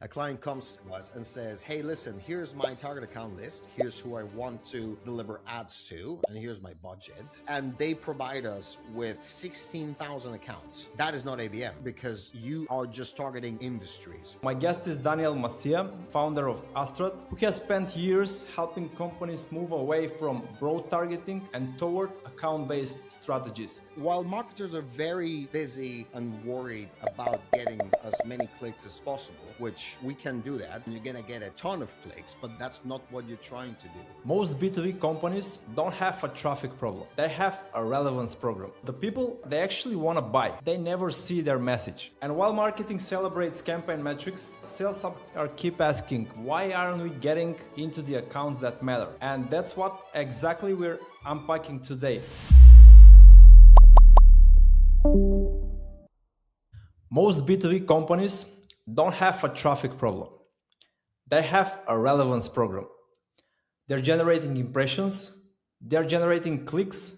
A client comes to us and says, hey, listen, here's my target account list. Here's who I want to deliver ads to, and here's my budget. And they provide us with 16,000 accounts. That is not ABM because you are just targeting industries. My guest is Daniel Macià, founder of Astrad, who has spent years helping companies move away from broad targeting and toward account-based strategies. While marketers are very busy and worried about getting as many clicks as possible, which we can do that, and you're gonna get a ton of clicks, but that's not what you're trying to do. Most B2B companies don't have a traffic problem. They have a relevance program. The people, they actually want to buy. They never see their message. And while marketing celebrates campaign metrics, sales are keep asking, why aren't we getting into the accounts that matter? And that's what exactly we're unpacking today. Most B2B companies don't have a traffic problem. They have a relevance program. They're generating impressions, they're generating clicks,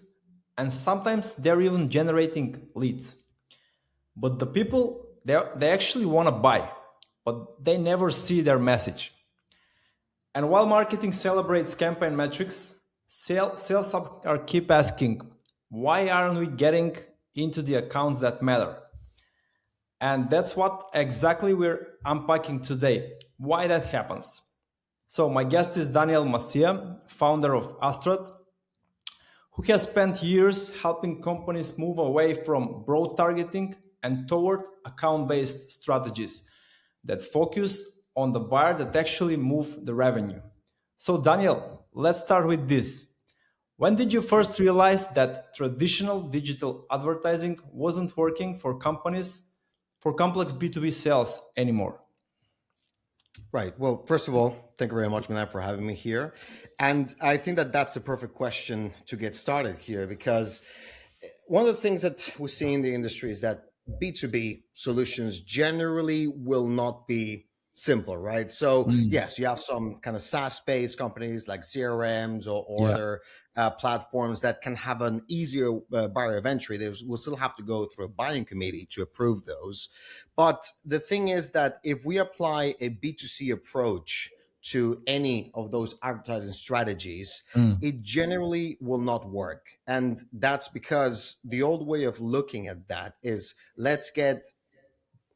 and sometimes they're even generating leads. But the people, they actually want to buy, but they never see their message. And while marketing celebrates campaign metrics, sales are keep asking, why aren't we getting into the accounts that matter? And that's what exactly we're unpacking today, why that happens. So my guest is Daniel Macià, founder of Astrad, who has spent years helping companies move away from broad targeting and toward account-based strategies that focus on the buyer that actually move the revenue. So Daniel, let's start with this. When did you first realize that traditional digital advertising wasn't working for companies for complex B2B sales anymore? Right. Well, first of all, thank you very much, Milan, for having me here. And I think that that's the perfect question to get started here, because one of the things that we see in the industry is that B2B solutions generally will not be simple, right? So yes, you have some kind of SaaS-based companies like CRMs or other platforms that can have an easier barrier of entry. We'll still have to go through a buying committee to approve those. But the thing is that if we apply a B2C approach to any of those advertising strategies, it generally will not work. And that's because the old way of looking at that is, let's get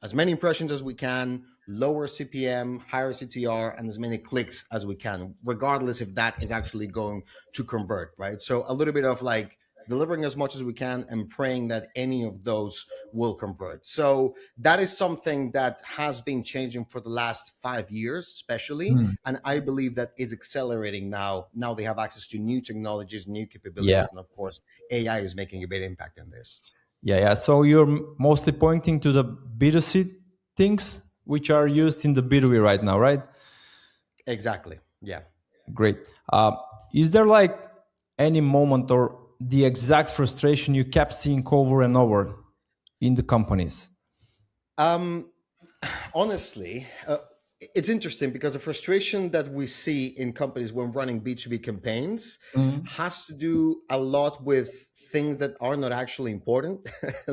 as many impressions as we can, lower CPM, higher CTR, and as many clicks as we can, regardless if that is actually going to convert, right? So a little bit of like delivering as much as we can and praying that any of those will convert. So that is something that has been changing for the last 5 years, especially. And I believe that is accelerating now. Now they have access to new technologies, new capabilities. And of course, AI is making a big impact in this. Yeah. So you're mostly pointing to the B2C things which are used in the B2B right now, right? Exactly. Yeah. Great. Is there like any moment or the exact frustration you kept seeing over and over in the companies? Honestly, it's interesting because the frustration that we see in companies when running B2B campaigns has to do a lot with things that are not actually important,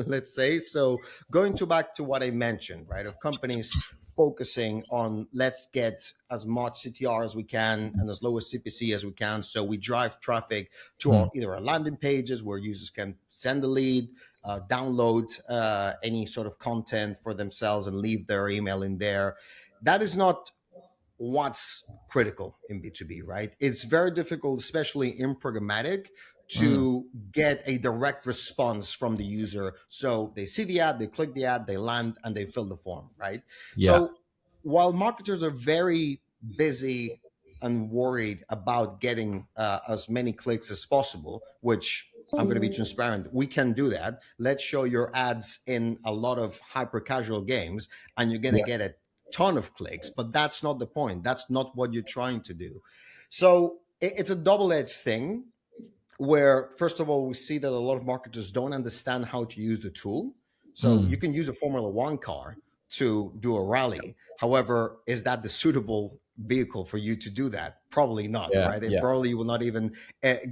let's say. So going back to what I mentioned, right, of companies focusing on let's get as much CTR as we can and as low as CPC as we can. So we drive traffic to either our landing pages where users can send a lead, download any sort of content for themselves and leave their email in there. That is not what's critical in B2B, right? It's very difficult, especially in programmatic, to get a direct response from the user. So they see the ad, they click the ad, they land, and they fill the form, right? So while marketers are very busy and worried about getting as many clicks as possible, which I'm going to be transparent, we can do that. Let's show your ads in a lot of hyper casual games and you're going to get a ton of clicks, but that's not the point. That's not what you're trying to do. So it's a double-edged thing where, first of all, we see that a lot of marketers don't understand how to use the tool. So you can use a Formula One car to do a rally. However, is that the suitable vehicle for you to do that? Probably not, right? It probably will not even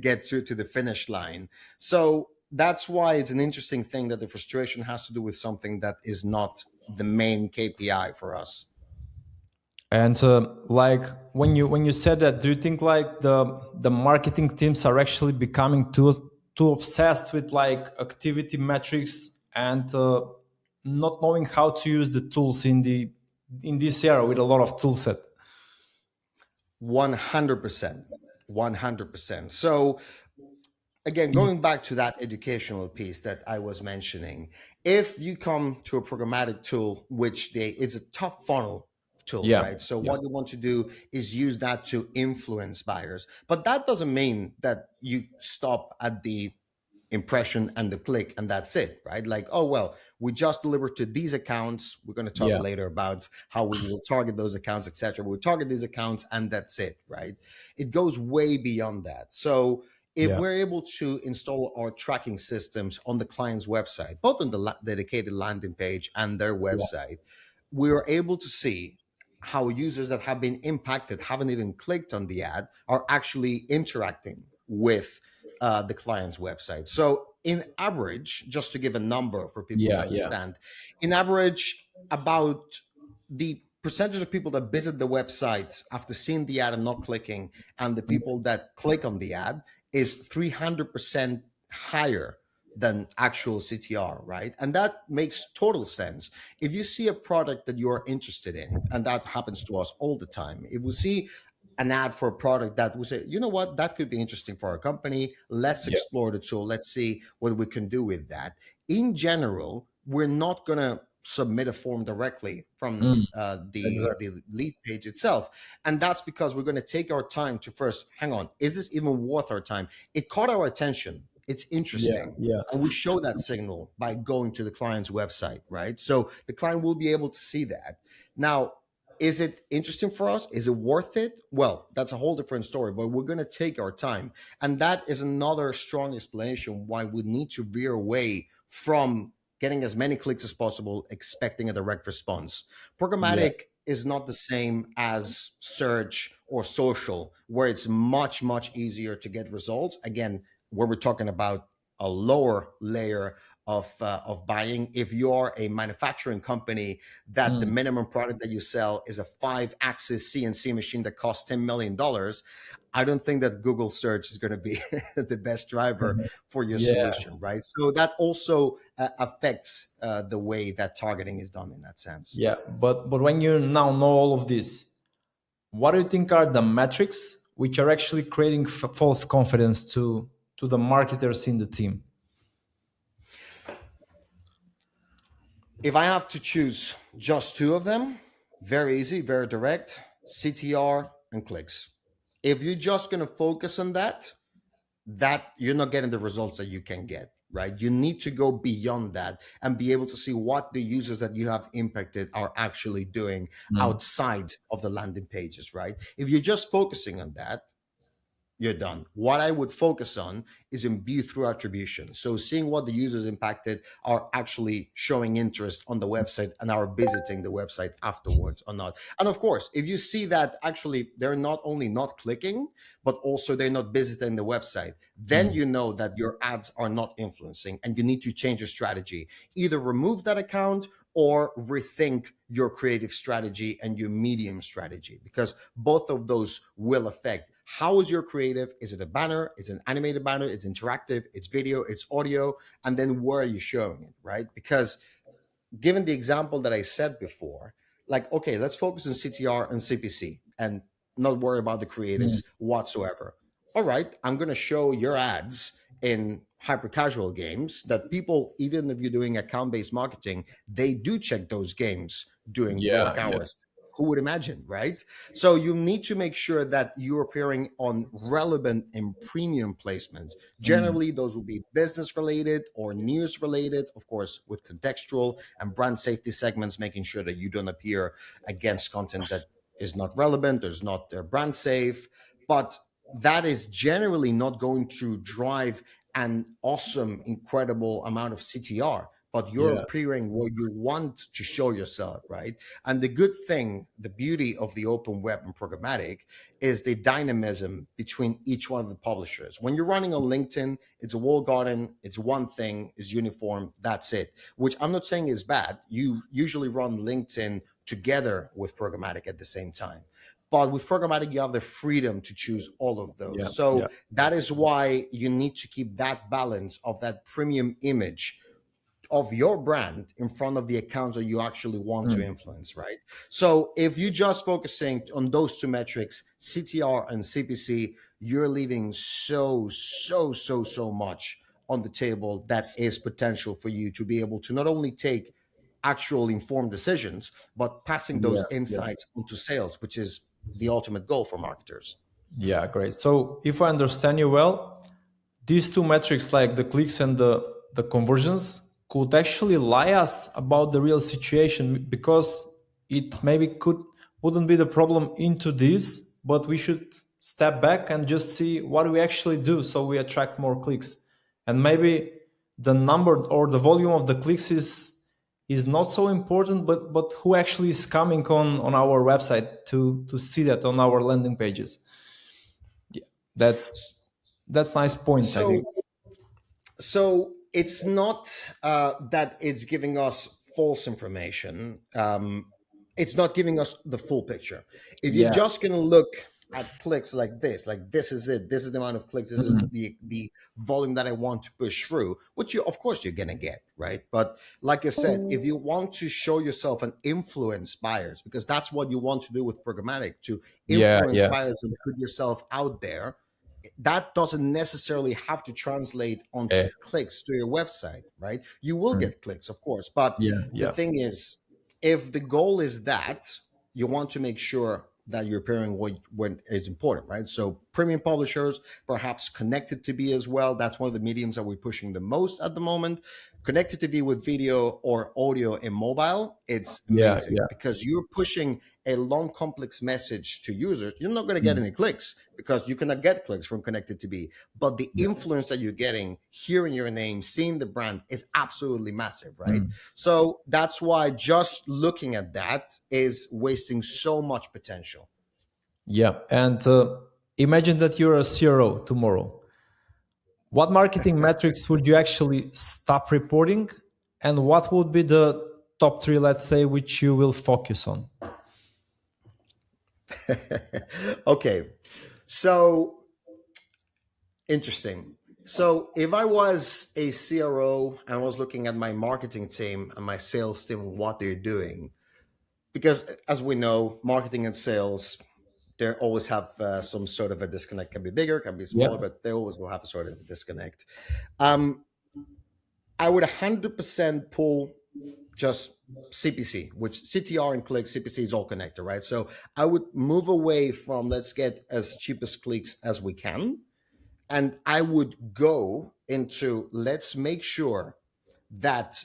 get to the finish line. So that's why it's an interesting thing that the frustration has to do with something that is not the main KPI for us. And like when you said that, do you think like the marketing teams are actually becoming too obsessed with like activity metrics and not knowing how to use the tools in this era with a lot of tool set? 100%. 100%. So again, going back to that educational piece that I was mentioning, if you come to a programmatic tool, which it's a top funnel tool, Yeah, right? So yeah, what you want to do is use that to influence buyers. But that doesn't mean that you stop at the impression and the click and that's it, right? Like, oh well, we just delivered to these accounts, we're going to talk yeah, later about how we will target those accounts, etc. We'll target these accounts and that's it, right? It goes way beyond that. So if yeah, we're able to install our tracking systems on the client's website, both on the dedicated landing page and their yeah, website, we are able to see how users that have been impacted, haven't even clicked on the ad, are actually interacting with the client's website. So, in average, just to give a number for people to yeah, yeah. understand, in average, about the percentage of people that visit the website after seeing the ad and not clicking, and the people that click on the ad is 300% higher than actual CTR, right? And that makes total sense. If you see a product that you're interested in, and that happens to us all the time, if we see an ad for a product that we say, you know what, that could be interesting for our company. Let's Yeah. explore the tool. Let's see what we can do with that. In general, we're not going to submit a form directly from Mm, the exactly. lead page itself. And that's because we're going to take our time to first, hang on, is this even worth our time? It caught our attention. It's Yeah, interesting. yeah, And we show that signal by going to the client's website, right? So the client will be able to see that. Now, is it interesting for us? Is it worth it? Well, that's a whole different story, but we're going to take our time. And that is another strong explanation why we need to veer away from getting as many clicks as possible, expecting a direct response. yeah. Programmatic is not the same as search or social, where it's much, much easier to get results. Again, when we're talking about a lower layer of buying, if you're a manufacturing company that the Mm, minimum product that you sell is a 5-axis CNC machine that costs $10 million, I don't think that Google search is going to be the best driver for your yeah, solution, right? So that also affects the way that targeting is done in that sense. yeah. But when you now know all of this, what do you think are the metrics which are actually creating false confidence to the marketers in the team? If I have to choose just two of them, very easy, very direct: CTR and clicks. If you're just going to focus on that you're not getting the results that you can get, right? You need to go beyond that and be able to see what the users that you have impacted are actually doing Mm, outside of the landing pages, right? If you're just focusing on that, you're done. What I would focus on is in view through attribution. So seeing what the users impacted are actually showing interest on the website and are visiting the website afterwards or not. And of course, if you see that actually they're not only not clicking, but also they're not visiting the website, then mm, you know that your ads are not influencing and you need to change your strategy. Either remove that account or rethink your creative strategy and your medium strategy, because both of those will affect how is your creative. Is it a banner? Is it an animated banner? It's interactive, it's video, it's audio, and then where are you showing it, right? Because given the example that I said before, like, okay, let's focus on CTR and CPC and not worry about the mm. creatives whatsoever. All right, I'm going to show your ads in hyper casual games that people, even if you're doing account based marketing, they do check those games during Yeah, work yeah. hours. Who would imagine, right? So you need to make sure that you're appearing on relevant and premium placements. Mm, Generally, those will be business related or news related, of course, with contextual and brand safety segments, making sure that you don't appear against content that is not relevant or is not brand safe. But that is generally not going to drive an awesome, incredible amount of CTR. But you're yeah. appearing where you want to show yourself, right? And the good thing, the beauty of the open web and programmatic is the dynamism between each one of the publishers. When you're running on LinkedIn, it's a walled garden, it's one thing, it's uniform, that's it. Which I'm not saying is bad. You usually run LinkedIn together with programmatic at the same time. But with programmatic, you have the freedom to choose all of those. So that is why you need to keep that balance of that premium image of your brand in front of the accounts that you actually want to influence, right? So if you're just focusing on those two metrics, CTR and CPC, you're leaving so much on the table that is potential for you to be able to not only take actual informed decisions, but passing those insights onto sales, which is the ultimate goal for marketers. Yeah, great. So if I understand you well, these two metrics, like the clicks and the conversions, could actually lie us about the real situation, because it maybe wouldn't be the problem into this, but we should step back and just see what we actually do so we attract more clicks. And maybe the number or the volume of the clicks is not so important, but who actually is coming on our website to see that on our landing pages. Yeah, that's nice point, I think. So it's not that it's giving us false information. It's not giving us the full picture. If you're just going to look at clicks like this is it, this is the amount of clicks, this is the volume that I want to push through, which of course you're going to get, right? But like I said, if you want to show yourself and influence buyers, because that's what you want to do with programmatic, to influence buyers and put yourself out there, that doesn't necessarily have to translate onto clicks to your website, right? You will get clicks, of course, but the thing is, if the goal is that, you want to make sure that you're appearing when it's important, right? So premium publishers, perhaps connected TV as well. That's one of the mediums that we're pushing the most at the moment. Connected TV with video or audio and mobile, it's amazing because you're pushing a long, complex message to users. You're not going to get any clicks because you cannot get clicks from connected TV. But the influence that you're getting, hearing your name, seeing the brand is absolutely massive, right? So that's why just looking at that is wasting so much potential. Yeah, and imagine that you're a CRO tomorrow. What marketing metrics would you actually stop reporting? And what would be the top 3, let's say, which you will focus on? Okay, so interesting. So if I was a CRO and I was looking at my marketing team and my sales team, what they're doing, because as we know, marketing and sales, they always have some sort of a disconnect. Can be bigger, can be smaller, but they always will have a sort of a disconnect. I would 100% pull just CPC, which CTR and click, CPC is all connected, right? So I would move away from let's get as cheap as clicks as we can. And I would go into let's make sure that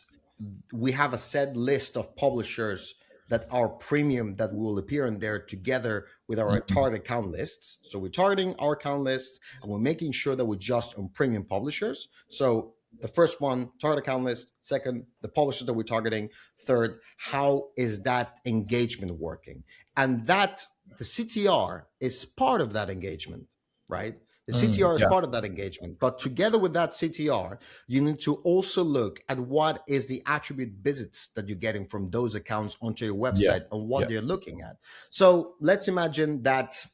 we have a set list of publishers that are premium that will appear in there together with our target account lists. So we're targeting our account lists and we're making sure that we're just on premium publishers. So the first one, target account list. Second, the publishers that we're targeting. Third, how is that engagement working? And that the CTR is part of that engagement, right? The CTR is part of that engagement. But together with that CTR, you need to also look at what is the attribute visits that you're getting from those accounts onto your website and what they're looking at. So let's imagine that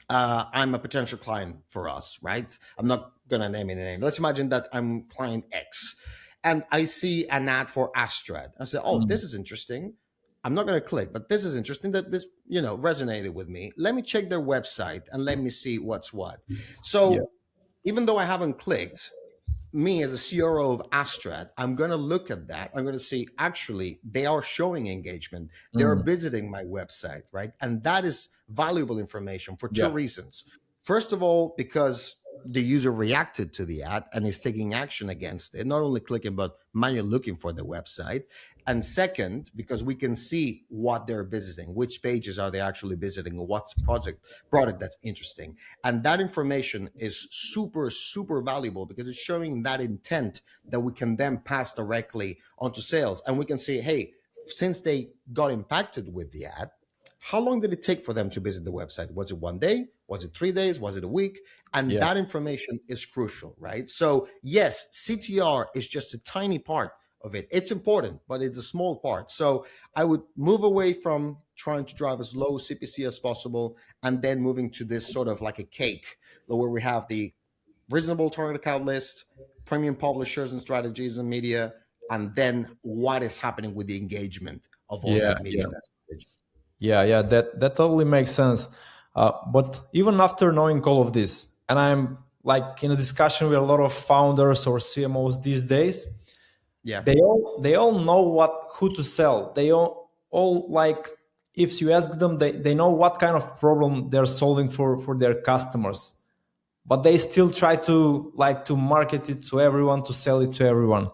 I'm a potential client for us, right? I'm not going to name any name. Let's imagine that I'm client X and I see an ad for Astrad. I say, oh, this is interesting. I'm not going to click, but this is interesting that this, resonated with me. Let me check their website and let me see what's what. So even though I haven't clicked, me as a CRO of Astrad, I'm going to look at that. I'm going to see actually they are showing engagement. They're visiting my website, right? And that is valuable information for two reasons. First of all, because the user reacted to the ad and is taking action against it, not only clicking, but manually looking for the website. And second, because we can see what they're visiting, which pages are they actually visiting, or what's product that's interesting. And that information is super, super valuable because it's showing that intent that we can then pass directly onto sales. And we can see, hey, since they got impacted with the ad, how long did it take for them to visit the website? Was it 1 day? Was it 3 days? Was it a week? And that information is crucial, right? So yes, CTR is just a tiny part of it. It's important, but it's a small part. So I would move away from trying to drive as low CPC as possible, and then moving to this sort of like a cake where we have the reasonable target account list, premium publishers and strategies and media, and then what is happening with the engagement of all Yeah, that media yeah, and that strategy. yeah. That totally makes sense. But even after knowing all of this, and I'm like in a discussion with a lot of founders or CMOs these days, Yeah. they all know what who to sell. They all like, if you ask them, they know what kind of problem they're solving for their customers, but they still try to like to market it to everyone, to sell it to everyone.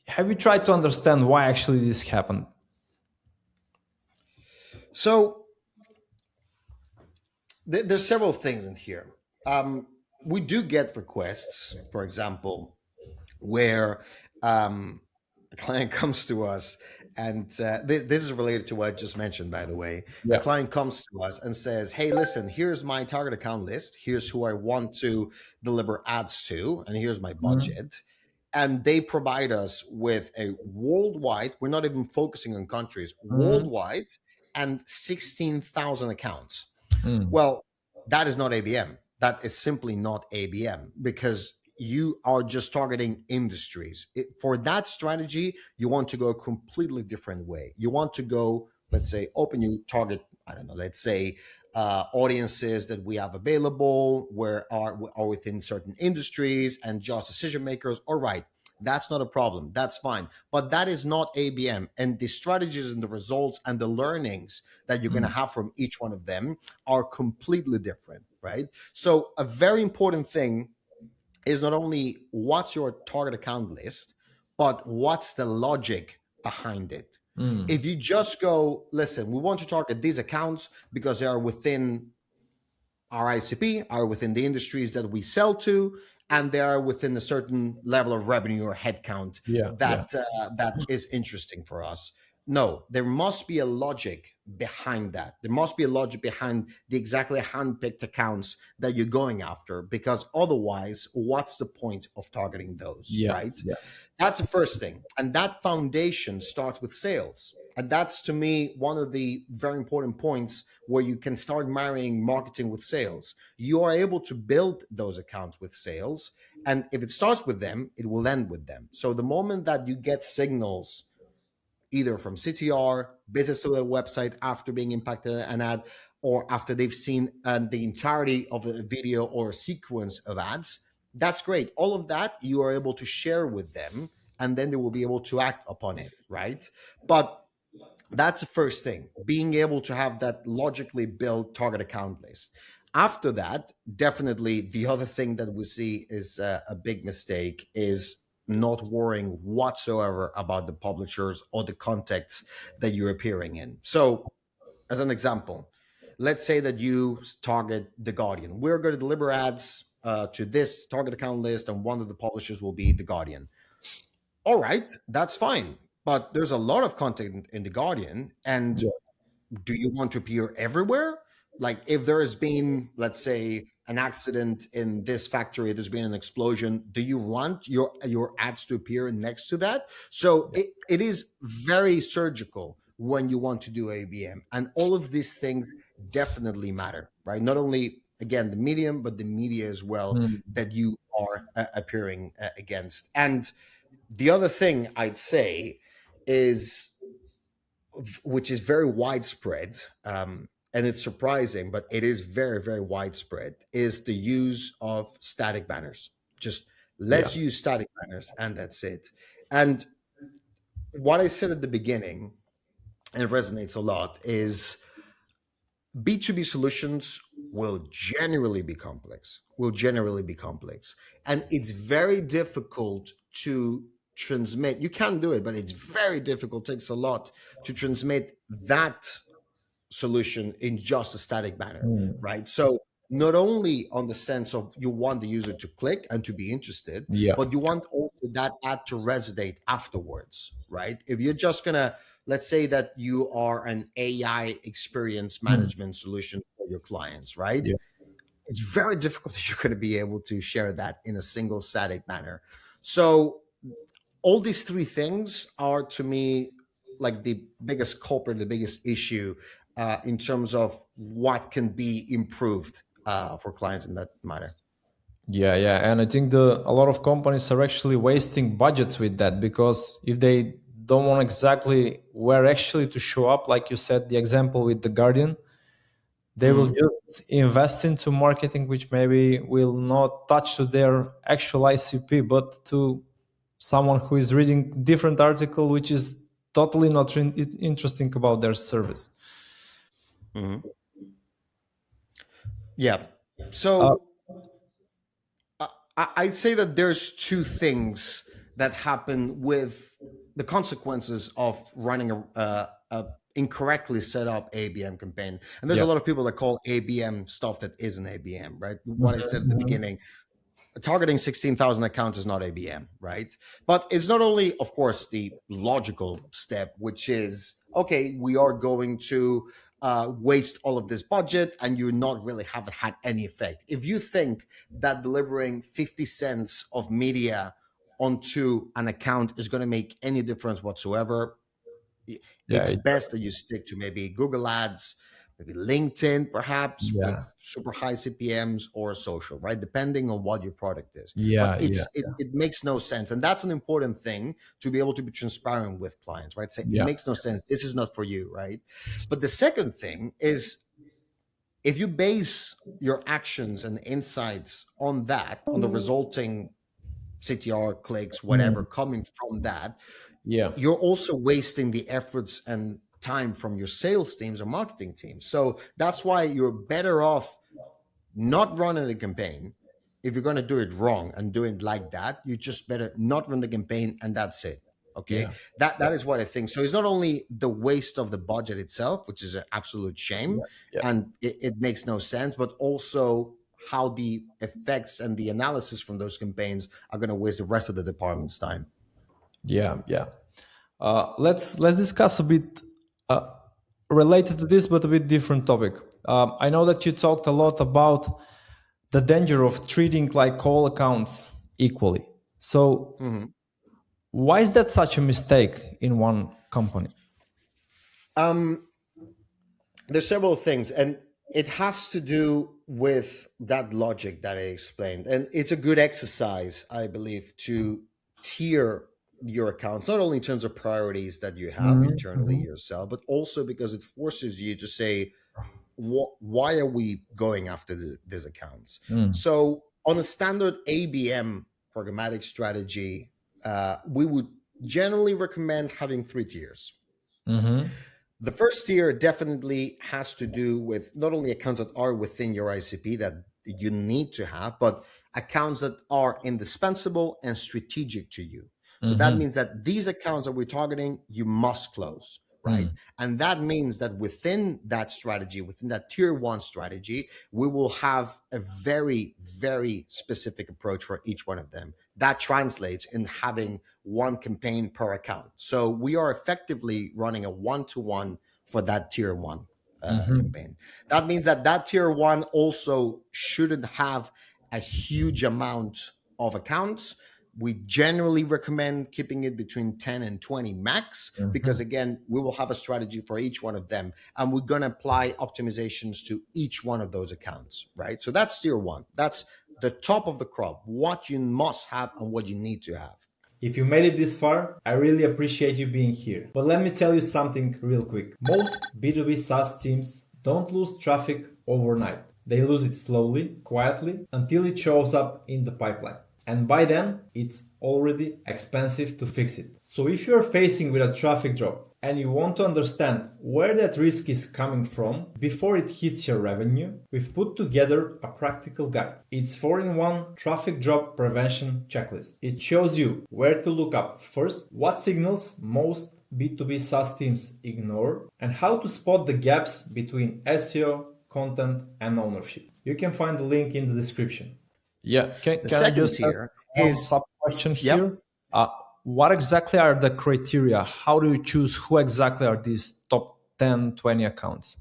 Have you tried to understand why actually this happened? So there's several things in here. We do get requests, for example, where a client comes to us, and this is related to what I just mentioned, by the way. A Yeah. client comes to us and says, hey, listen, here's my target account list. Here's who I want to deliver ads to, and here's my Mhm. budget. And they provide us with a worldwide, we're not even focusing on countries, Mhm. worldwide, and 16,000 accounts. Mm. Well, that is not ABM. That is simply not ABM, because you are just targeting industries. For that strategy, you want to go a completely different way. You want to go, let's say, open you target, I don't know, let's say audiences that we have available where are within certain industries and just decision makers. All right, that's not a problem. That's fine. But that is not ABM. And the strategies and the results and the learnings that you're going to Mm. have from each one of them are completely different, right? So a very important thing is not only what's your target account list, but what's the logic behind it. Mm. If you just go, listen, we want to target these accounts because they are within our ICP, are within the industries that we sell to, and they are within a certain level of revenue or headcount Yeah, yeah. that is interesting for us. No, there must be a logic behind that. There must be a logic behind the exactly handpicked accounts that you're going after, because otherwise, what's the point of targeting those, Yeah, right? yeah. That's the first thing. And that foundation starts with sales. And that's, to me, one of the very important points where you can start marrying marketing with sales. You are able to build those accounts with sales. And if it starts with them, it will end with them. So the moment that you get signals, either from CTR, business to their website after being impacted an ad, or after they've seen the entirety of a video or a sequence of ads, that's great. All of that you are able to share with them, and then they will be able to act upon it, right? But that's the first thing, being able to have that logically built target account list. After that, definitely the other thing that we see is a big mistake is not worrying whatsoever about the publishers or the contexts that you're appearing in. So, as an example, let's say that you target The Guardian. We're going to deliver ads to this target account list, and one of the publishers will be The Guardian. All right, that's fine. But there's a lot of content in The Guardian, and Yeah. do you want to appear everywhere? Like, if there has been, let's say, an accident in this factory, there's been an explosion, do you want your ads to appear next to that? So it is very surgical when you want to do ABM. And all of these things definitely matter, right? Not only, again, the medium, but the media as well Mm. that you are appearing against. And the other thing I'd say is, which is very widespread, and it's surprising, but it is very, very widespread, is the use of static banners. Just Yeah. let's use static banners, and that's it. And what I said at the beginning, and it resonates a lot, is B2B solutions will generally be complex, And it's very difficult to transmit. You can do it, but it's very difficult, takes a lot to transmit that solution in just a static banner, Mm. right? So not only on the sense of you want the user to click and to be interested, Yeah. but you want also that ad to resonate afterwards, right? If you're just gonna, let's say that you are an AI experience Mm. management solution for your clients, right? Yeah. It's very difficult that you're going to be able to share that in a single static banner. So all these three things are, to me, like the biggest culprit, the biggest issue in terms of what can be improved for clients in that matter. Yeah, and I think a lot of companies are actually wasting budgets with that, because if they don't want exactly where actually to show up, like you said, the example with the Guardian, they will Mhm. just invest into marketing, which maybe will not touch to their actual ICP, but to someone who is reading different article, which is totally not interesting about their service. Mhm. Yeah. Uh, So I'd say that there's two things that happen with the consequences of running a incorrectly set up ABM campaign. And there's yeah. a lot of people that call ABM stuff that isn't ABM, right? What I said at the Mhm. beginning, targeting 16,000 accounts is not ABM, right? But it's not only, of course, the logical step, which is, okay, we are going to waste all of this budget and you not really haven't had any effect. If you think that delivering 50 cents of media onto an account is going to make any difference whatsoever, Yeah, it's best that you stick to maybe Google Ads, maybe LinkedIn, perhaps yeah, with super high CPMs, or social, right? Depending on what your product is. But yeah, it makes no sense. And that's an important thing to be able to be transparent with clients, right? Say it yeah. makes no sense. This is not for you, right? But the second thing is, if you base your actions and insights on that, on the resulting CTR clicks, whatever Mm, coming from that, yeah, you're also wasting the efforts and time from your sales teams or marketing teams. So that's why you're better off not running the campaign. If you're going to do it wrong and do it like that, you just better not run the campaign, and that's it. Okay, yeah, that is what I think. So it's not only the waste of the budget itself, which is an absolute shame, yeah, and it makes no sense, but also how the effects and the analysis from those campaigns are going to waste the rest of the department's time. yeah. Let's discuss a bit uh, related to this, but a bit different topic. I know that you talked a lot about the danger of treating like all accounts equally. So Mhm. why is that such a mistake in one company? Um, there's several things, and it has to do with that logic that I explained. And it's a good exercise, I believe, to tier your accounts, not only in terms of priorities that you have internally Mhm. yourself, but also because it forces you to say, why are we going after these accounts? Mm. So on a standard ABM programmatic strategy, we would generally recommend having three tiers. Mhm. The first tier definitely has to do with not only accounts that are within your ICP that you need to have, but accounts that are indispensable and strategic to you. So that Mhm. means that these accounts that we're targeting, you must close, right? Mm. And that means that within that strategy, within that tier one strategy, we will have a very, very specific approach for each one of them. That translates in having one campaign per account. So we are effectively running a one-to-one for that tier one Mhm. campaign. That means that that tier one also shouldn't have a huge amount of accounts. We generally recommend keeping it between 10 and 20 max, because Mhm. again, we will have a strategy for each one of them and we're going to apply optimizations to each one of those accounts, right? So that's tier one. That's the top of the crop, what you must have and what you need to have. If you made it this far, I really appreciate you being here. But let me tell you something real quick. Most B2B SaaS teams don't lose traffic overnight. They lose it slowly, quietly, until it shows up in the pipeline. And by then, it's already expensive to fix it. So if you're facing with a traffic drop and you want to understand where that risk is coming from before it hits your revenue, we've put together a practical guide. It's 4-in-1 traffic drop prevention checklist. It shows you where to look up first, what signals most B2B SaaS teams ignore, and how to spot the gaps between SEO, content, and ownership. You can find the link in the description. Yeah, The can I second just ask tier one is, sub question yep. here? What exactly are the criteria? How do you choose who exactly are these top 10, 20 accounts?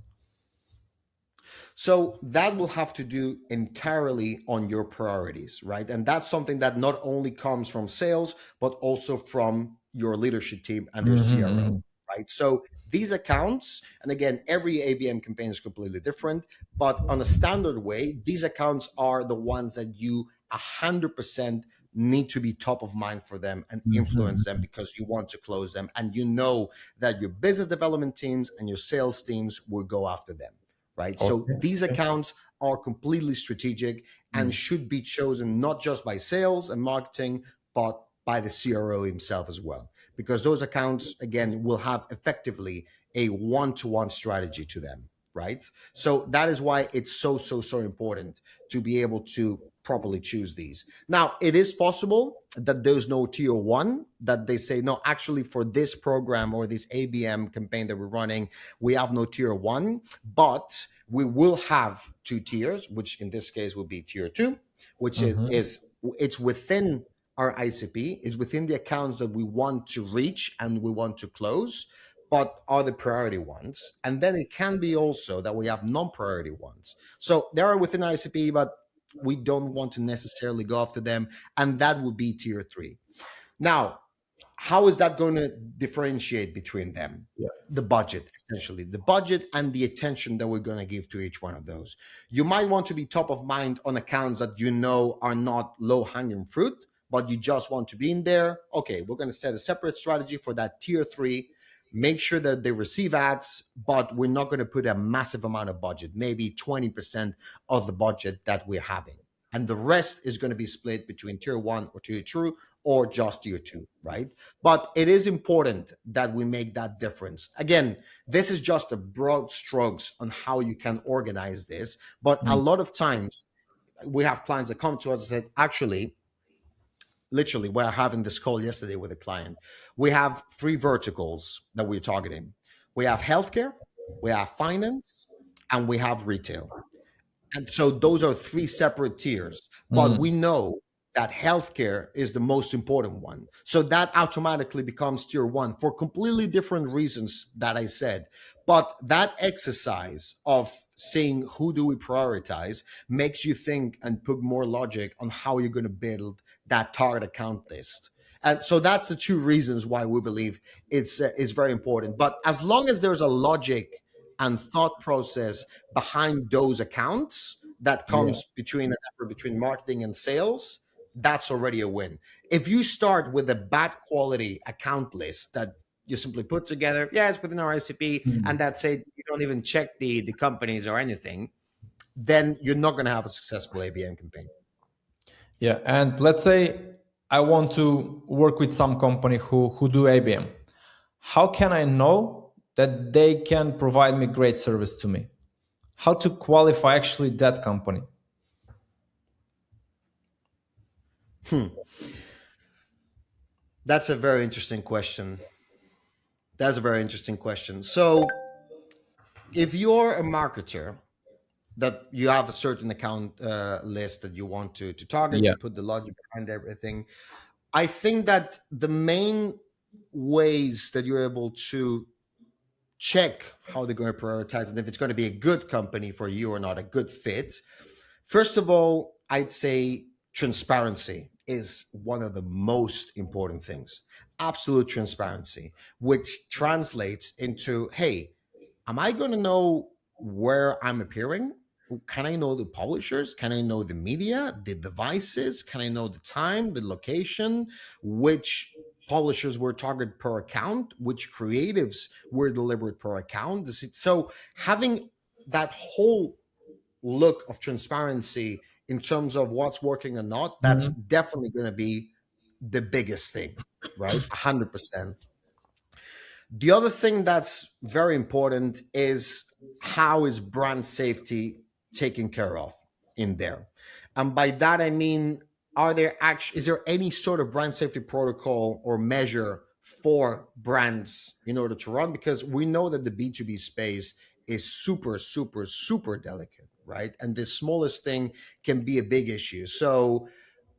So that will have to do entirely on your priorities, right? And that's something that not only comes from sales, but also from your leadership team and their CRO, Mm-hmm. right? So these accounts, and again, every ABM campaign is completely different, but on a standard way, these accounts are the ones that you 100% need to be top of mind for them and influence them because you want to close them. And you know that your business development teams and your sales teams will go after them, right? So Okay. these accounts are completely strategic and Mm. should be chosen not just by sales and marketing, but by the CRO himself as well. Because those accounts, again, will have effectively a one-to-one strategy to them, right? So that is why it's so, so, so important to be able to properly choose these. Now, it is possible that there's no tier one, that they say, no, actually, for this program or this ABM campaign that we're running, we have no tier one, but we will have two tiers, which in this case will be tier two, which Mhm. is it's within our ICP, it's within the accounts that we want to reach and we want to close, but are the priority ones. And then it can be also that we have non-priority ones. So they are within ICP, but we don't want to necessarily go after them. And that would be tier three. Now, how is that going to differentiate between them? Yeah. The budget, essentially, the budget and the attention that we're going to give to each one of those. You might want to be top of mind on accounts that you know are not low hanging fruit, but you just want to be in there. Okay, we're going to set a separate strategy for that tier three. Make sure that they receive ads, but we're not going to put a massive amount of budget, maybe 20% of the budget that we're having. And the rest is going to be split between tier one or tier two or just tier two, right? But it is important that we make that difference. Again, this is just a broad strokes on how you can organize this. But a Mm. lot of times we have clients that come to us and say, actually, literally, we're having this call yesterday with a client. We have three verticals that we're targeting. We have healthcare, we have finance, and we have retail. And so those are three separate tiers. But we Mm. know that healthcare is the most important one. So that automatically becomes tier one for completely different reasons that I said. But that exercise of saying who do we prioritize makes you think and put more logic on how you're going to build that target account list. And so that's the two reasons why we believe it's very important. But as long as there's a logic and thought process behind those accounts that Yeah. comes between an effort between marketing and sales, that's already a win. If you start with a bad quality account list that you simply put together, yeah, it's within our ICP, Mm. and that's it, you don't even check the companies or anything, then you're not going to have a successful ABM campaign. Yeah. And let's say I want to work with some company who do ABM. How can I know that they can provide me great service to me? How to qualify actually that company? Hmm. That's a very interesting question. That's a very interesting question. So, if you're a marketer that you have a certain account list that you want to target, Yeah. you put the logic behind everything. I think that the main ways that you're able to check how they're going to prioritize and if it's going to be a good company for you or not, a good fit. First of all, I'd say transparency is one of the most important things. Absolute transparency, which translates into, hey, am I going to know where I'm appearing? Can I know the publishers? Can I know the media, the devices? Can I know the time, the location, which publishers were targeted per account, which creatives were delivered per account? So having that whole look of transparency in terms of what's working or not, that's Mhm. definitely going to be the biggest thing, right? 100%. The other thing that's very important is how is brand safety taken care of in there? And by that I mean, is there any sort of brand safety protocol or measure for brands in order to run? Because we know that the B2B space is super, super, super delicate, right? And the smallest thing can be a big issue. So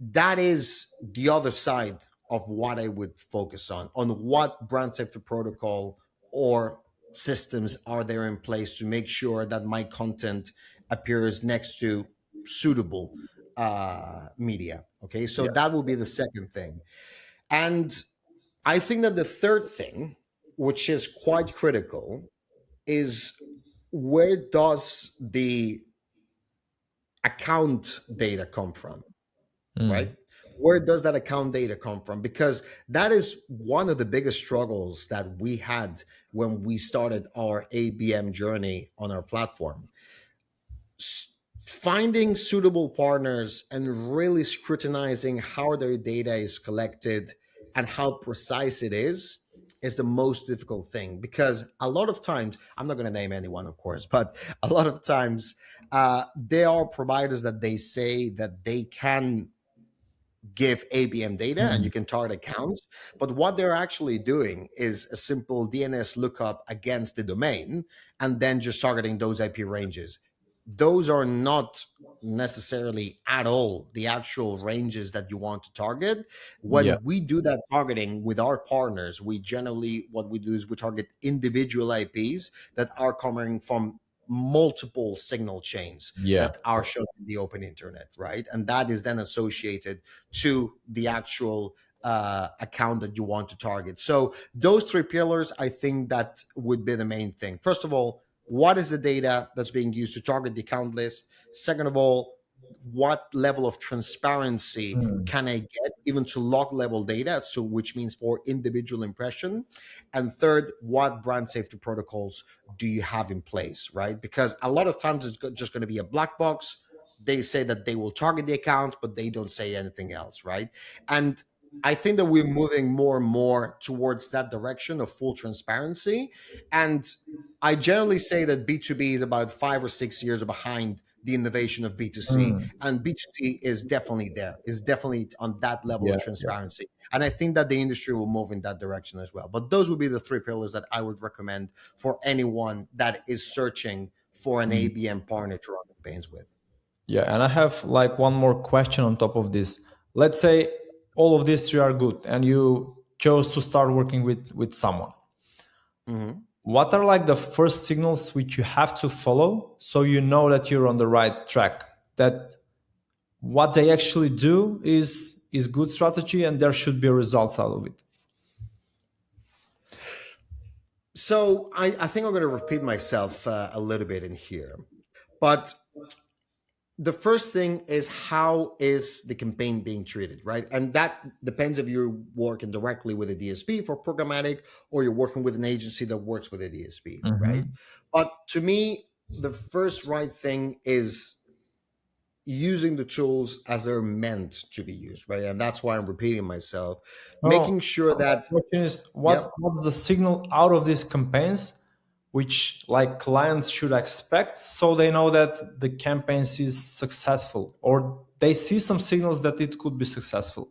that is the other side of what I would focus on what brand safety protocol or systems are there in place to make sure that my content appears next to suitable media? Okay, so Yeah. that will be the second thing. And I think that the third thing, which is quite critical, is where does the account data come from, right? Mm. Where does that account data come from? Because that is one of the biggest struggles that we had when we started our ABM journey on our platform. Finding suitable partners and really scrutinizing how their data is collected and how precise it is the most difficult thing, because a lot of times, I'm not going to name anyone of course, but a lot of times there are providers that they say that they can give ABM data and Mm. you can target accounts. But what they're actually doing is a simple DNS lookup against the domain and then just targeting those IP ranges. Those are not necessarily at all the actual ranges that you want to target. Yeah. When we do that targeting with our partners, we generally, what we do is we target individual IPs that are coming from multiple signal chains Yeah. that are shown in the open internet, right? And that is then associated to the actual account that you want to target. So those three pillars, I think that would be the main thing. First of all, what is the data that's being used to target the account list? Second of all, what level of transparency Mm. can I get even to log level data? So which means for individual impression. And third, what brand safety protocols do you have in place, right? Because a lot of times it's just going to be a black box. They say that they will target the account, but they don't say anything else, right? And I think that we're moving more and more towards that direction of full transparency. And I generally say that B2B is about 5 or 6 years behind the innovation of B2C. Mm. And B2C is definitely there, is definitely on that level Yeah. of Yeah. transparency. And I think that the industry will move in that direction as well. But those would be the three pillars that I would recommend for anyone that is searching for an Mm. ABM partner to run campaigns with. Yeah, and I have like one more question on top of this. Let's say all of these three are good and you chose to start working with someone. Mhm. What are like the first signals which you have to follow so you know that you're on the right track? That what they actually do is good strategy and there should be results out of it. So I think I'm going to repeat myself a little bit in here. But the first thing is, how is the campaign being treated, right? And that depends if you're working directly with a DSP for programmatic or you're working with an agency that works with a DSP, right? Mhm. But to me, the first right thing is using the tools as they're meant to be used, right? And that's why I'm repeating myself, No, no. making sure My that, question is yep. what's the signal out of these campaigns which like clients should expect so they know that the campaigns is successful or they see some signals that it could be successful.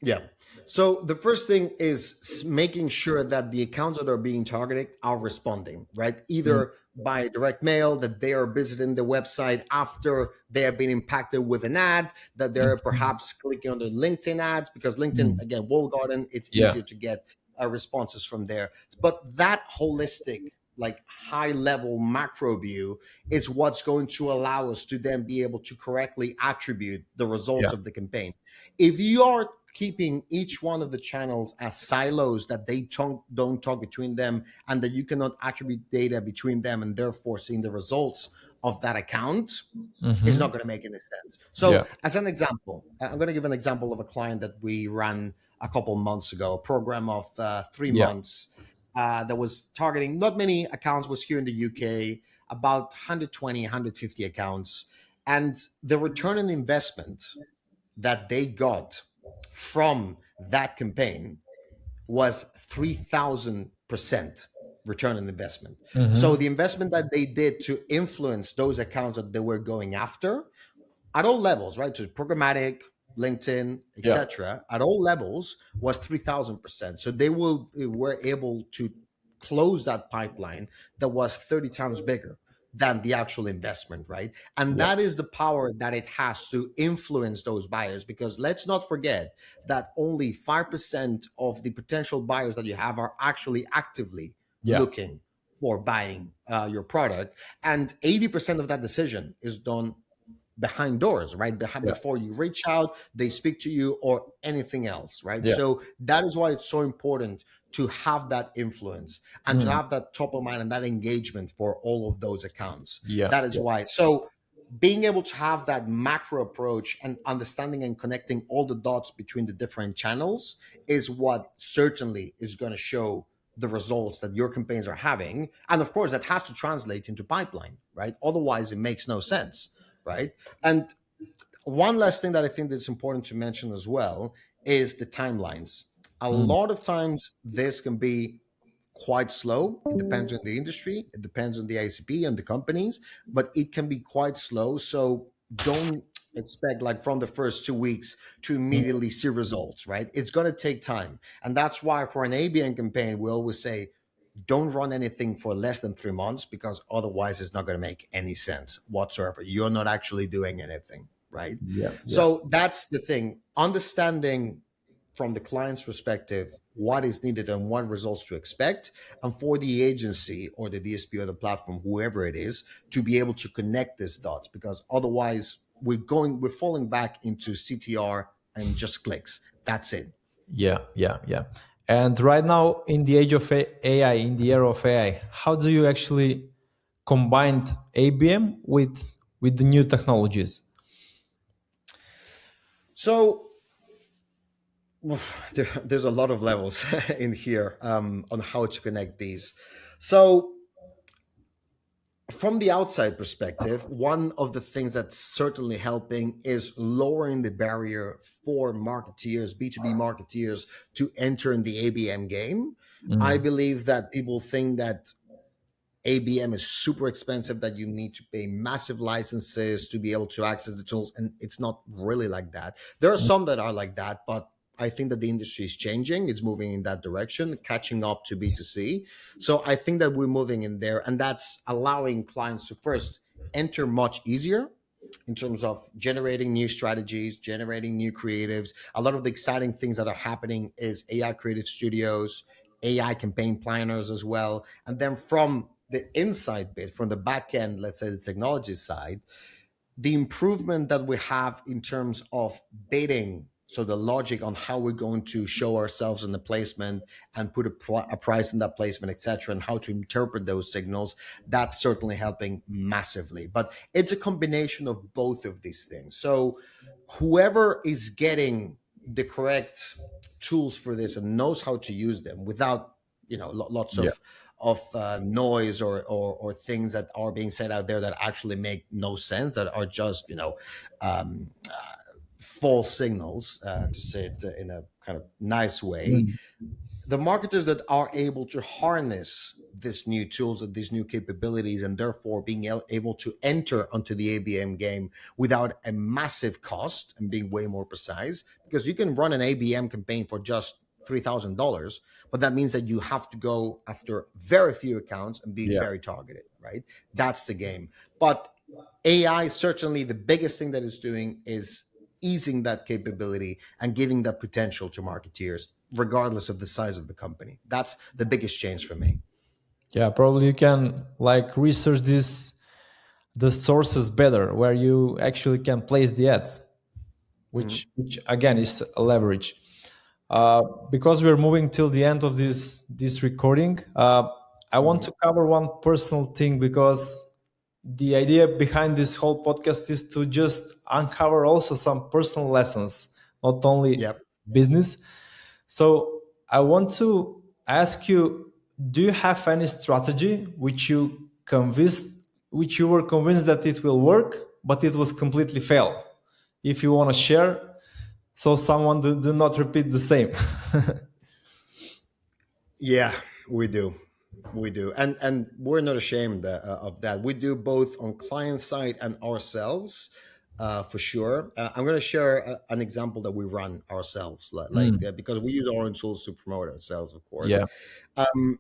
Yeah. So the first thing is making sure that the accounts that are being targeted are responding, right? Mm. Either by direct mail, that they are visiting the website after they have been impacted with an ad, that they're Mhm. perhaps clicking on the LinkedIn ads, because LinkedIn, Mm. again, walled garden, it's Yeah. easier to get responses from there. But that holistic, like high level macro view is what's going to allow us to then be able to correctly attribute the results Yeah. of the campaign. If you are keeping each one of the channels as silos that they don't talk between them and that you cannot attribute data between them and therefore seeing the results of that account is not Mhm. going to make any sense. Yeah. So as an example, I'm going to give an example of a client that we ran a couple months ago, a program of 3 months that was targeting not many accounts, was here in the UK, about 120, 150 accounts. And the return on investment that they got from that campaign was 3,000% return on investment. So Mhm. the investment that they did to influence those accounts that they were going after at all levels, right? So programmatic, LinkedIn, Yeah. etc., at all levels was 3,000%. So they were able to close that pipeline that was 30 times bigger than the actual investment, right? And Yeah. that is the power that it has to influence those buyers, because let's not forget that only 5% of the potential buyers that you have are actually actively Yeah. looking for buying your product, and 80% of that decision is done behind doors, right? Yeah. Before you reach out, they speak to you or anything else, right? Yeah. So that is why it's so important to have that influence and to Mm. have that top of mind and that engagement for all of those accounts. Yeah. That is why. So being able to have that macro approach and understanding and connecting all the dots between the different channels is what certainly is going to show the results that your campaigns are having. And of course, that has to translate into pipeline, right? Otherwise, it makes no sense, right? And one last thing that I think that's important to mention as well is the timelines. A Mm. lot of times, this can be quite slow. It depends on the industry, it depends on the ICP and the companies, but it can be quite slow. So don't expect like from the first 2 weeks to Mm. immediately see results, right? It's going to take time. And that's why for an ABM campaign, we always say, don't run anything for less than 3 months because otherwise it's not going to make any sense whatsoever. You're not actually doing anything, right? Yeah. Yeah. So that's the thing. Understanding from the client's perspective what is needed and what results to expect, and for the agency or the DSP or the platform, whoever it is, to be able to connect these dots, because otherwise we're falling back into CTR and just clicks. That's it. Yeah. Yeah. Yeah. And right now, in the age of AI, in the era of AI, how do you actually combine ABM with the new technologies? So there's a lot of levels in here on how to connect these. So from the outside perspective, one of the things that's certainly helping is lowering the barrier for marketeers, B2B marketeers, to enter in the ABM game. I Mm. believe that people think that ABM is super expensive, that you need to pay massive licenses to be able to access the tools. And it's not really like that. There are some that are like that, but I think that the industry is changing. It's moving in that direction, catching up to B2C. So I think that we're moving in there, and that's allowing clients to first enter much easier in terms of generating new strategies, generating new creatives. A lot of the exciting things that are happening is AI creative studios, AI campaign planners as well. And then from the inside bit, from the back end, let's say the technology side, the improvement that we have in terms of bidding, so the logic on how we're going to show ourselves in the placement and put a price in that placement, etc., and how to interpret those signals, that's certainly helping massively. But it's a combination of both of these things. So whoever is getting the correct tools for this and knows how to use them without lots Yeah. of noise or things that are being said out there that actually make no sense, that are just um, false signals, to say it in a kind of nice way. Mm. The marketers that are able to harness these new tools and these new capabilities, and therefore being able to enter onto the ABM game without a massive cost and being way more precise, because you can run an ABM campaign for just $3,000, but that means that you have to go after very few accounts and be Yeah. very targeted, right? That's the game. But AI, certainly the biggest thing that it's doing is easing that capability and giving that potential to marketeers, regardless of the size of the company. That's the biggest change for me. Yeah. Probably you can like research the sources better where you actually can place the ads, Mhm. which again is a leverage. Because we're moving till the end of this recording, I want Mhm. to cover one personal thing, because the idea behind this whole podcast is to just uncover also some personal lessons, not only Yep. business. So I want to ask you: do you have any strategy which you were convinced that it will work, but it was completely fail? If you want to share, so someone do not repeat the same. Yeah, we do. We do. And we're not ashamed of that. We do both on client side and ourselves, for sure. I'm going to share an example that we run ourselves, Mm. because we use our own tools to promote ourselves, of course. Yeah. Um,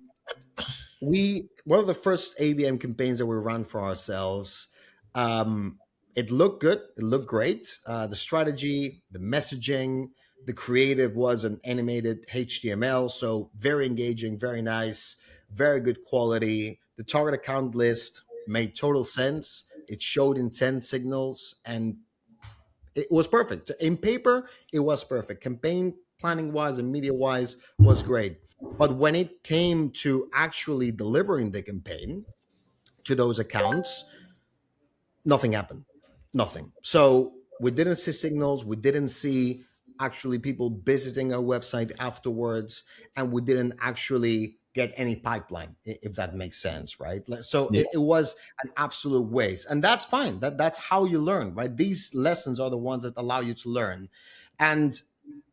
we one of the first ABM campaigns that we ran for ourselves. Um, it looked good. It looked great. The strategy, the messaging, the creative was an animated HTML, so very engaging, very nice, very good quality. The target account list made total sense. It showed intent signals, and it was perfect. In paper, it was perfect. Campaign planning wise and media wise was great. But when it came to actually delivering the campaign to those accounts, nothing happened. Nothing. So we didn't see signals. We didn't see actually people visiting our website afterwards, and we didn't actually get any pipeline, if that makes sense, right? So Yeah. it was an absolute waste, and that's fine. That's how you learn, right? These lessons are the ones that allow you to learn, and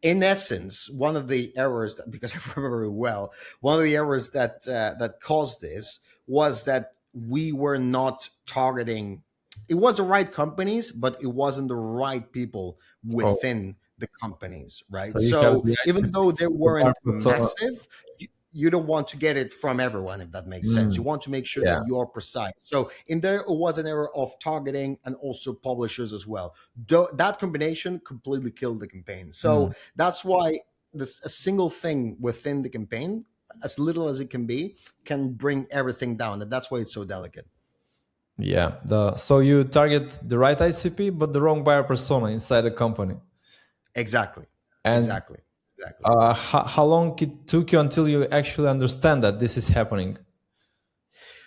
in essence, one of the errors that, because I remember it well, one of the errors that caused this was that we were not targeting. It was the right companies, but it wasn't the right people Oh, within the companies, right? so you have So the even ICP though they weren't department. So, massive, you don't want to get it from everyone, if that makes sense. You want to make sure yeah. that you're precise. So in there, it was an error of targeting and also publishers as well. That combination completely killed the campaign. So that's why this a single thing within the campaign, as little as it can bring everything down, and that's why it's so delicate. Yeah. So you target the right ICP, but the wrong buyer persona inside the company. Exactly. And Exactly. Exactly. how long it took you until you actually understand that this is happening?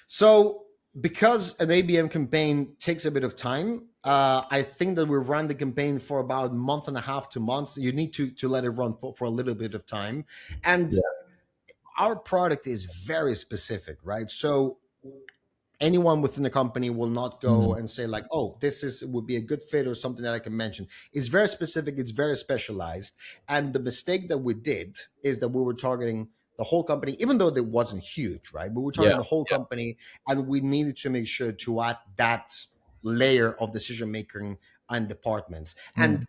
So, because an ABM campaign takes a bit of time, I think that we ran the campaign for about a month and a half, 2 months. You need to let it run for a little bit of time. And Yeah. our product is very specific, right? So anyone within the company will not go and say like, oh, this is would be a good fit or something that I can mention. It's very specific, it's very specialized. And the mistake that we did is that we were targeting the whole company, even though it wasn't huge, right? But we were Yeah. targeting the whole company, and we needed to make sure to add that layer of decision making and departments. And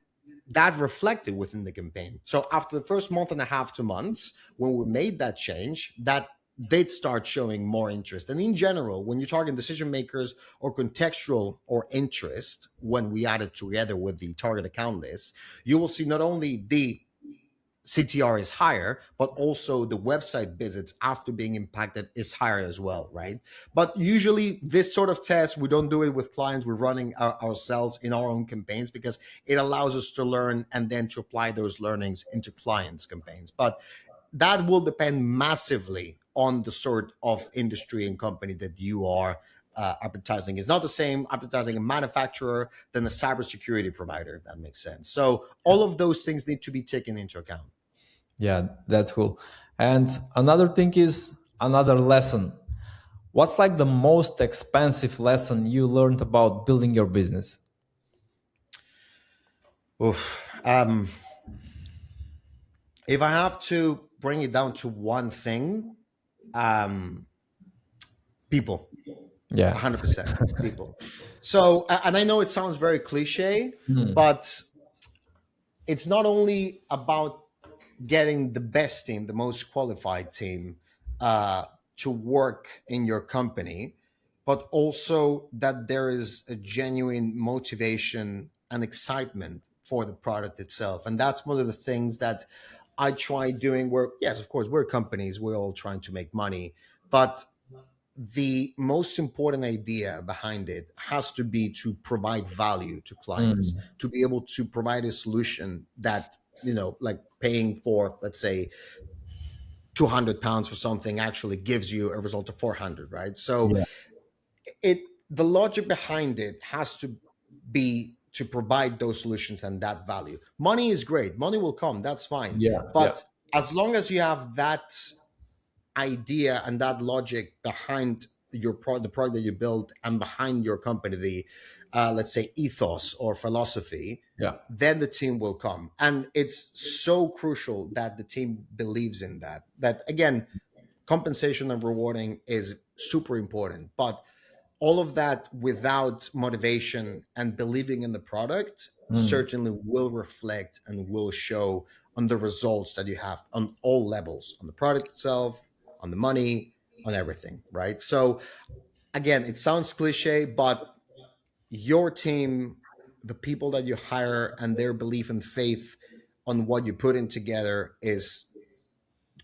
that reflected within the campaign. So after the first month and a half, 2 months, when we made that change, that they'd start showing more interest. And in general, when you're targeting decision makers or contextual or interest, when we add it together with the target account list, you will see not only the CTR is higher, but also the website visits after being impacted is higher as well, right? But usually, this sort of test, we don't do it with clients. We're running ourselves in our own campaigns because it allows us to learn and then to apply those learnings into clients' campaigns. But that will depend massively on the sort of industry and company that you are advertising. It's not the same advertising a manufacturer than a cybersecurity provider, if that makes sense. So all of those things need to be taken into account. Yeah, that's cool. And another thing is another lesson. What's like the most expensive lesson you learned about building your business? Oof. If I have to bring it down to one thing, um, people, Yeah. 100% people. So, and I know it sounds very cliche, but it's not only about getting the best team, the most qualified team to work in your company, but also that there is a genuine motivation and excitement for the product itself. And that's one of the things that I try doing where, yes, of course, we're companies, we're all trying to make money, but the most important idea behind it has to be to provide value to clients, to be able to provide a solution that, like paying for, let's say, £200 for something actually gives you a result of 400, right? So Yeah. it the logic behind it has to be to provide those solutions and that value. Money is great, money will come, that's fine, Yeah. Yeah. but as long as you have that idea and that logic behind the product that you build and behind your company, the let's say ethos or philosophy, Yeah. then the team will come. And it's so crucial that the team believes in that again, compensation and rewarding is super important, but all of that without motivation and believing in the product certainly will reflect and will show on the results that you have on all levels, on the product itself, on the money, on everything, right? So again, it sounds cliche, but your team, the people that you hire and their belief and faith on what you put in together is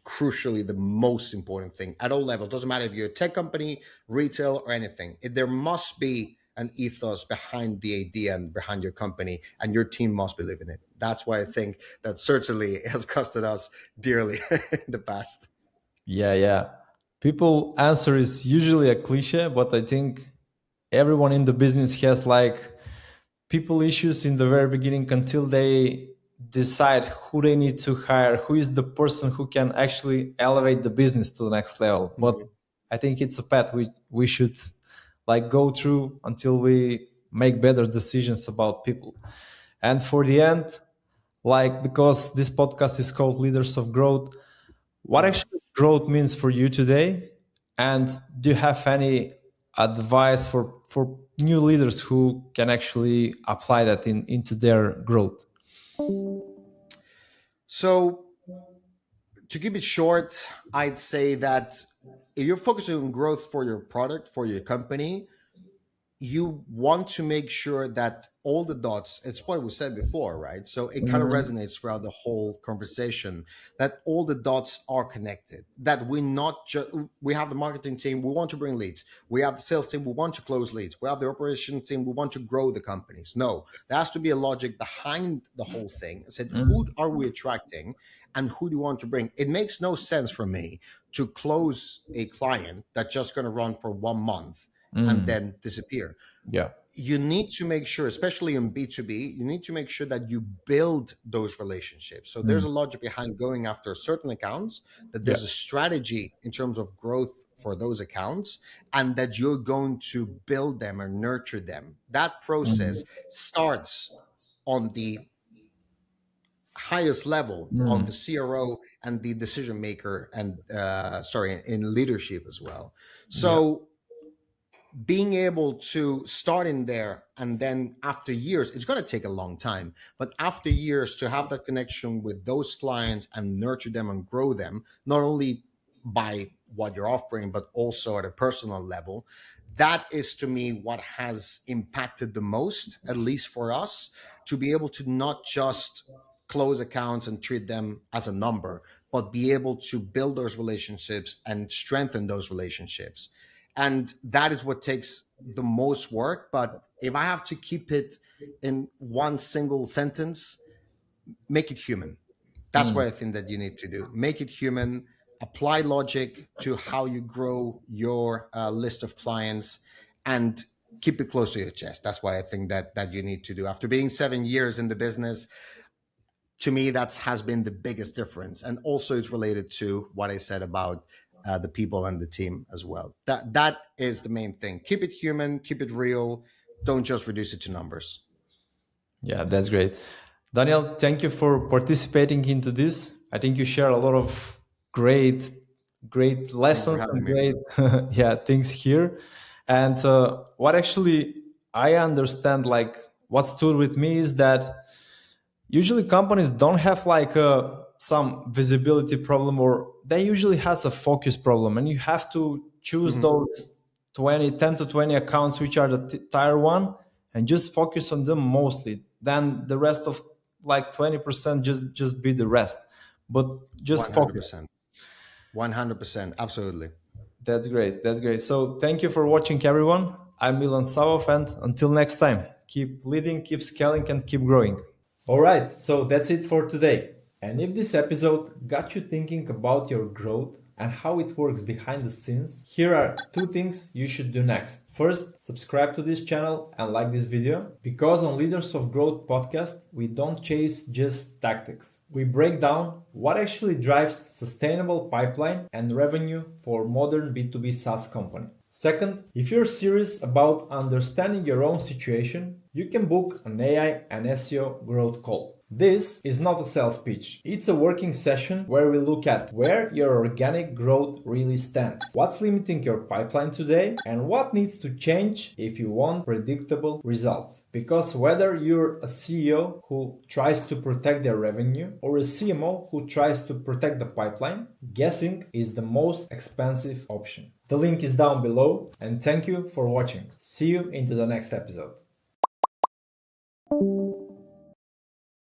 crucially the most important thing at all levels. Doesn't matter if you're a tech company, retail, or anything. There must be an ethos behind the idea and behind your company, and your team must believe in it. That's why I think that certainly has costed us dearly in the past. Yeah. People answer is usually a cliche, but I think everyone in the business has like people issues in the very beginning until they decide who they need to hire, who is the person who can actually elevate the business to the next level. But Mhm. I think it's a path we should like go through until we make better decisions about people. And for the end, like because this podcast is called Leaders of Growth, what Mhm. actually growth means for you today? And do you have any advice for new leaders who can actually apply that into their growth? So, to keep it short, I'd say that if you're focusing on growth for your product, for your company, you want to make sure that all the dots, it's what we said before, right? So it kind of Mhm. resonates throughout the whole conversation, that all the dots are connected, that we not just, we have the marketing team, we want to bring leads, we have the sales team, we want to close leads, we have the operation team, we want to grow the companies. No, there has to be a logic behind the whole thing. I said, who are we attracting and who do you want to bring? It makes no sense for me to close a client that's just going to run for 1 month and Mm. then disappear. Yeah. You need to make sure, especially in B2B, you need to make sure that you build those relationships. So there's Mm. a logic behind going after certain accounts, that Yeah. there's a strategy in terms of growth for those accounts, and that you're going to build them or nurture them. That process Mm. starts on the highest level, on the Mm. CRO and the decision maker, and sorry, in leadership as well. Yeah. So being able to start in there, and then after years, it's going to take a long time, but after years, to have that connection with those clients and nurture them and grow them, not only by what you're offering but also at a personal level, that is to me what has impacted the most, at least for us, to be able to not just close accounts and treat them as a number, but be able to build those relationships and strengthen those relationships. And that is what takes the most work. But if I have to keep it in one single sentence, make it human. That's Mm. what I think that you need to do. Make it human. Apply logic to how you grow your list of clients, and keep it close to your chest. That's what I think that you need to do. After being 7 years in the business, to me, that has been the biggest difference. And also, it's related to what I said about the people and the team as well. That is the main thing. Keep it human, keep it real. Don't just reduce it to numbers. Yeah, that's great. Daniel, thank you for participating into this. I think you share a lot of great, great Thank you for lessons having and me. great, yeah, things here. And what actually I understand, like what stood with me is that usually companies don't have like some visibility problem, or they usually has a focus problem, and you have to choose Mhm. those 10 to 20 accounts which are the tier one, and just focus on them mostly, then the rest of like 20% just be the rest, but just focus. 100%. 100%. Absolutely. That's great. So thank you for watching, everyone. I'm Milan Savov, and until next time, keep leading, keep scaling, and keep growing. All right, so that's it for today. And if this episode got you thinking about your growth and how it works behind the scenes, here are two things you should do next. First, subscribe to this channel and like this video, because on Leaders of Growth podcast, we don't chase just tactics. We break down what actually drives sustainable pipeline and revenue for modern B2B SaaS company. Second, if you're serious about understanding your own situation, you can book an AI and SEO growth call. This is not a sales pitch. It's a working session where we look at where your organic growth really stands, what's limiting your pipeline today, and what needs to change if you want predictable results. Because whether you're a CEO who tries to protect their revenue or a CMO who tries to protect the pipeline, guessing is the most expensive option. The link is down below, and thank you for watching. See you into the next episode.